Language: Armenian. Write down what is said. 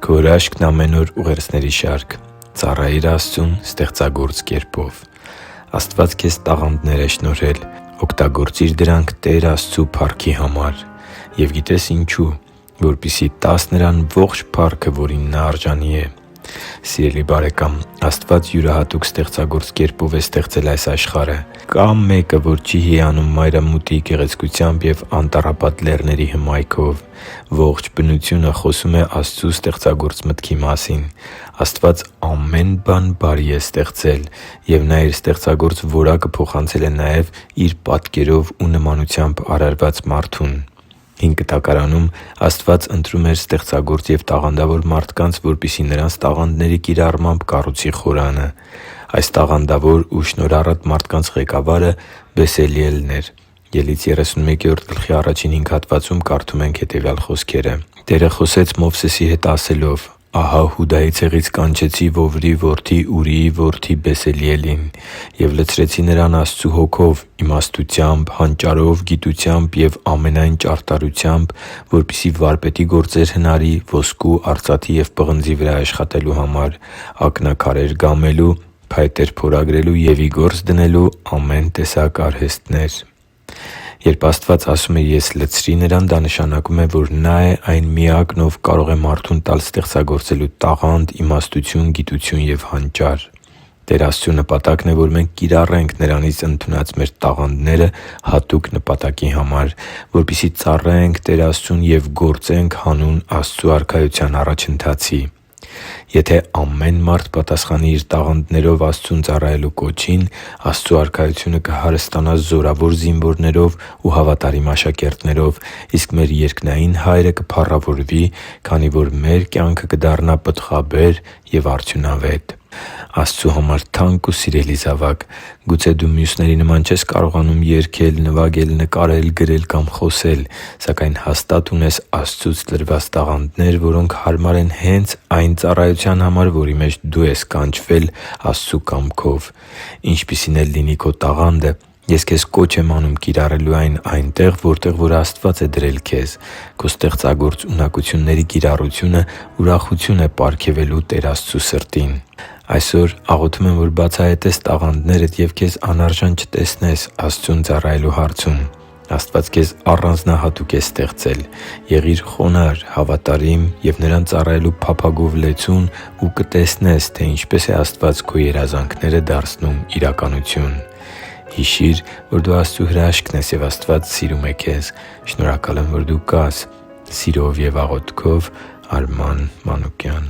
Քո հրաշքն ամեն օր ուղերձների շարք։ Ծառայիր Աստծուն ստեղծագործ կերպով։ Աստված քեզ տաղանդներ է շնորհել։ Օգտագործիր դրանք Տեր Աստծու փառքի համար։ Եվ գիտես ինչու՞։ Որպեսզի տաս Նրան ողջ փառքը, որին Նա արժանի է։ Սիրելի՛ բարեկամ, Աստված յուրահատուկ ստեղծագործ կերպով է ստեղծել այս աշխարհը։ Կա մեկը, որ չի հիանում մայրամուտի գեղեցկությամբ և անտառապատ լեռների հմայքով։ Ողջ բնությունը խոսում է Աստծու ստեղծագործ մտքի մասին։ Աստված ամեն բան բարի է ստեղծել, և Նա Իր ստեղծագործ որակը փոխանցել է նաև Իր պատկերով ու նմանությամբ արարված մարդուն։ Հին Կտակարանում Աստված ընտրում էր ստեղծագործ և տաղանդավոր մարդկանց, որպեսզի նրանց տաղանդների կիրառմամբ կառուցի խորանը։ Այս տաղանդավոր ու շնորհառատ մարդկանց ղեկավարը Բեսելիելն էր։ Ելից 31:1-5 հատվածում կարդում ենք հետևյալ խոսքերը. «Տերը խոսեց Մովսեսի հետ ասելով. «Ահա Հուդայի ցեղից կանչեցի Ովրի որդի Ուրիի որդի Բեսելիելին և լցրեցի նրան Աստծու Հոգով, իմաստությամբ, հանճարով, գիտությամբ և ամենայն ճարտարությամբ, որպեսզի վարպետի գործեր հնարի ոսկու, արծաթի և պղնձի վրա աշխատելու համար, ակնաքարեր գամելու, փայտեր փորագրելու և ի գործ դնելու ամեն տեսակ արհեստներ»։ Երբ Աստված ասում է «Ես լցրի նրան», դա նշանակում է, որ Նա է այն Միակն, Ով կարող է մարդուն տալ ստեղծագործելու տաղանդ, իմաստություն, գիտություն և հանճար։ Տեր Աստծու նպատակն է, որ մենք կիրառենք Նրանից ընդունած մեր տաղանդները հատուկ նպատակի համար, որպեսզի ծառայենք Տեր Աստծուն և գործենք հանուն Աստծու Արքայության առաջընթացի։ Եթե ամեն մարդ պատասխանի իր տաղանդներով Աստծուն ծառայելու կոչին, Աստծու Արքայությունը կհարստանա զորավոր զինվորներով ու հավատարիմ աշակերտներով, իսկ մեր երկնային Հայրը կփառավորվի, քանի որ մեր կյանքը կդառնա պտղաբեր և արդյունավետ։ Աստծու համար թանկ ու սիրելի՛ զավակ, գուցե դու մյուսների նման չես կարողանում երգել, նվագել, նկարել, գրել կամ խոսել, սակայն հաստատ ունես Աստծուց տրված տաղանդներ, որոնք հարմար են հենց այն ծառայության համար, որի մեջ դու ես կանչվել Աստծու կամքով։ Ինչպիսին էլ լինի քո տաղանդը, ես քեզ կոչ եմ անում կիրառելու այն այնտեղ, որտեղ որ Աստված է դրել քեզ։ Քո ստեղծագործ ունակությունների կիրառությունը ուրախություն է պարգևելու Տեր Աստծու սրտին։ Այսօր աղոթում եմ, որ բացահայտես տաղանդներդ և քեզ անարժան չտեսնես Աստծուն ծառայելու հարցում։ Աստված քեզ առանձնահատուկ է ստեղծել։ Եղի՛ր խոնարհ, հավատարիմ և Նրան ծառայելու փափագով լեցուն ու կտեսնես, թե ինչպես է Աստված քո երազանքները դարձնում իրականություն։ Հիշի՛ր, որ դու Աստծո հրաշքն ես, և Աստված սիրում է քեզ։ Շնորհակալ եմ, որ դու կա՛ս։ Սիրով և աղոթքով, Արման Մանուկյան։